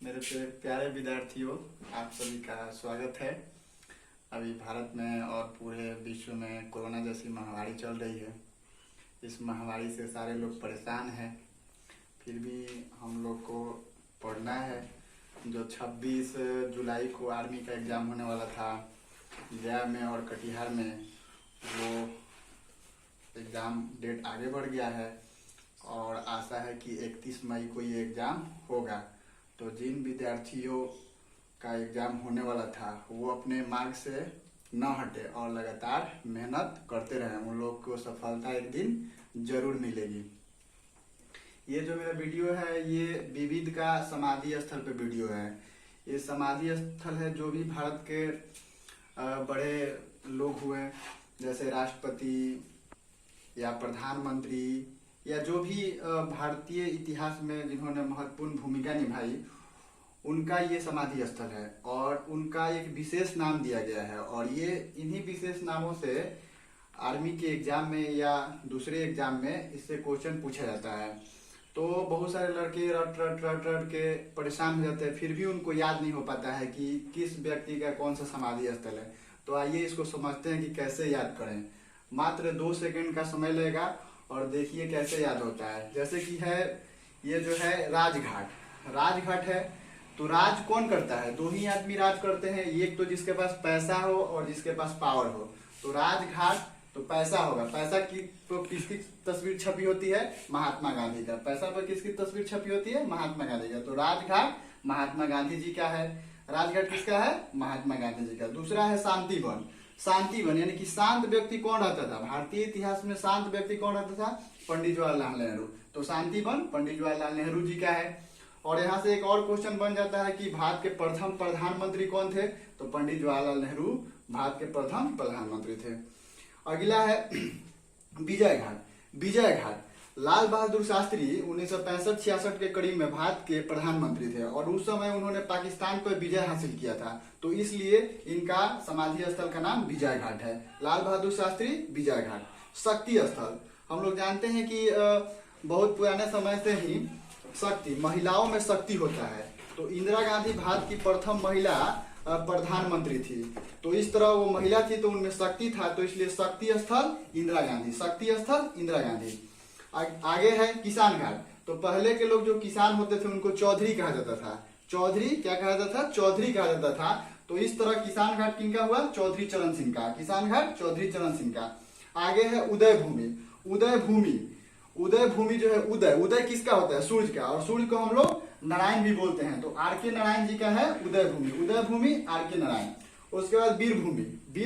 मेरे प्यारे विद्यार्थियों, आप सभी का स्वागत है। अभी भारत में और पूरे विश्व में कोरोना जैसी महामारी चल रही है। इस महामारी से सारे लोग परेशान हैं, फिर भी हम लोग को पढ़ना है। जो 26 जुलाई को आर्मी का एग्ज़ाम होने वाला था गया में और कटिहार में, वो एग्ज़ाम डेट आगे बढ़ गया है और आशा है कि 31 मई को ये एग्ज़ाम होगा। तो जिन विद्यार्थियों का एग्ज़ाम होने वाला था वो अपने मार्ग से न हटे और लगातार मेहनत करते रहें, उन लोग को सफलता एक दिन जरूर मिलेगी। ये जो मेरा वीडियो है ये विविध का समाधि स्थल पे वीडियो है। ये समाधि स्थल है जो भी भारत के बड़े लोग हुए, जैसे राष्ट्रपति या प्रधानमंत्री या जो भी भारतीय इतिहास में जिन्होंने महत्वपूर्ण भूमिका निभाई, उनका ये समाधि स्थल है और उनका एक विशेष नाम दिया गया है। और ये इन्हीं विशेष नामों से आर्मी के एग्जाम में या दूसरे एग्जाम में इससे क्वेश्चन पूछा जाता है। तो बहुत सारे लड़के रट रट रट रट के परेशान हो जाते हैं, फिर भी उनको याद नहीं हो पाता है कि किस व्यक्ति का कौन सा समाधि स्थल है। तो आइए इसको समझते हैं कि कैसे याद करें। मात्र 2 सेकंड का समय लगेगा और देखिए कैसे याद होता है। जैसे कि है ये जो है राजघाट है। तो राज कौन करता है? 2 ही आदमी राज करते हैं, एक तो जिसके पास पैसा हो और जिसके पास पावर हो। तो राजघाट तो पैसा होगा। पैसा की तो किसकी तस्वीर छपी होती है? महात्मा गांधी का। पैसा पर किसकी तस्वीर छपी होती है? महात्मा गांधी का। तो राजघाट महात्मा गांधी जी का है। राजघाट किसका है? महात्मा गांधी जी का। दूसरा है शांतिवन यानी कि शांत व्यक्ति कौन रहता था? भारतीय इतिहास में शांत व्यक्ति कौन रहता था? पंडित जवाहरलाल नेहरू। तो शांतिवन पंडित जवाहरलाल नेहरू जी का है। और यहाँ से एक और क्वेश्चन बन जाता है कि भारत के प्रथम प्रधानमंत्री कौन थे? तो पंडित जवाहरलाल नेहरू भारत के प्रथम प्रधानमंत्री थे। अगला है विजय घाट। लाल बहादुर शास्त्री 1965-66 के करीब में भारत के प्रधानमंत्री थे और उस समय उन्होंने पाकिस्तान पर विजय हासिल किया था। तो इसलिए इनका समाधि स्थल का नाम विजय घाट है। लाल बहादुर शास्त्री विजय घाट। शक्ति स्थल, हम लोग जानते हैं कि बहुत पुराने समय से ही महिलाओं में शक्ति होता है। तो इंदिरा गांधी भारत की प्रथम महिला प्रधानमंत्री थी। तो इस तरह वो महिला थी तो उनमें शक्ति था, तो इसलिए शक्ति स्थल इंदिरा गांधी। आगे है किसान घाट। तो पहले के लोग जो किसान होते थे उनको चौधरी कहा जाता था। चौधरी कहा जाता था। तो इस तरह किसान घाट किनका हुआ? चौधरी चरण सिंह का। किसान घाट चौधरी चरण सिंह का। आगे है उदय भूमि जो है, उदय किसका होता है? सूर्य का। और सूर्य को हम लोग नारायण भी बोलते हैं। तो आर के नारायण जी का है उदय भूमि आर के नारायण। उसके बाद वीर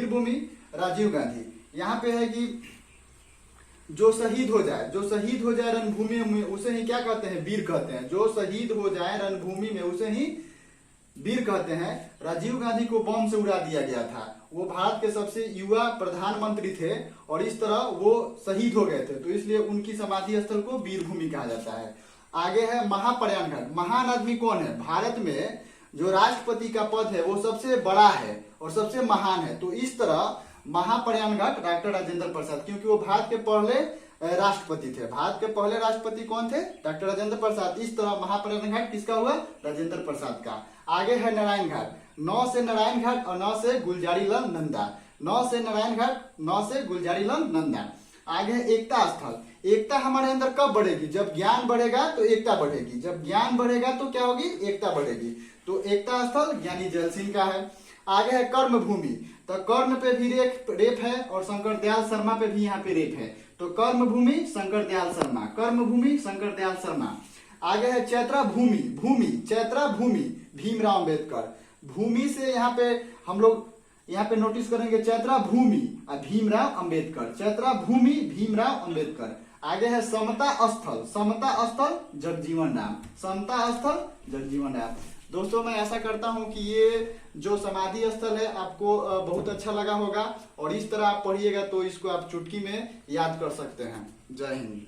भूमि राजीव गांधी। यहाँ पे है कि जो शहीद हो जाए रणभूमि में उसे ही क्या कहते हैं? वीर कहते हैं। जो शहीद हो जाए रणभूमि में उसे ही वीर कहते हैं। राजीव गांधी को बम से उड़ा दिया गया था। वो भारत के सबसे युवा प्रधानमंत्री थे और इस तरह वो शहीद हो गए थे, तो इसलिए उनकी समाधि स्थल को वीर भूमि कहा जाता है। आगे है महाप्रयाण घाट। महान आदमी कौन है? भारत में जो राष्ट्रपति का पद है वो सबसे बड़ा है और सबसे महान है। तो इस तरह महाप्रयाण घाट डॉक्टर राजेंद्र प्रसाद, क्योंकि वो भारत के पहले राष्ट्रपति थे। भारत के पहले राष्ट्रपति कौन थे? डॉक्टर राजेंद्र प्रसाद। इस तरह महाप्रयाण घाट किसका हुआ? राजेंद्र प्रसाद का। आगे है नारायण घाट। 9 से नारायण घाट और 9 से गुलजारीलाल नंदा। 9 से नारायण घाट, 9 से गुलजारीलाल नंदा। आगे है एकता स्थल। एकता हमारे अंदर कब बढ़ेगी? जब ज्ञान बढ़ेगा तो एकता बढ़ेगी। जब ज्ञान बढ़ेगा तो क्या होगी? एकता बढ़ेगी। तो एकता स्थल ज्ञानी जैल सिंह का है। आगे है कर्म भूमि। तो कर्ण पे भी रेप है और शंकर दयाल शर्मा पे भी यहाँ पे रेप है। तो कर्म भूमि शंकर दयाल शर्मा। आगे है चैत्रा भूमि भीमराव अंबेडकर। भूमि से यहाँ पे हम लोग यहाँ पे नोटिस करेंगे चैत्रा भूमि और भीमराव अंबेडकर। आगे है समता स्थल जगजीवन राम। दोस्तों, मैं ऐसा करता हूं कि ये जो समाधि स्थल है आपको बहुत अच्छा लगा होगा और इस तरह आप पढ़िएगा तो इसको आप चुटकी में याद कर सकते हैं। जय हिंद।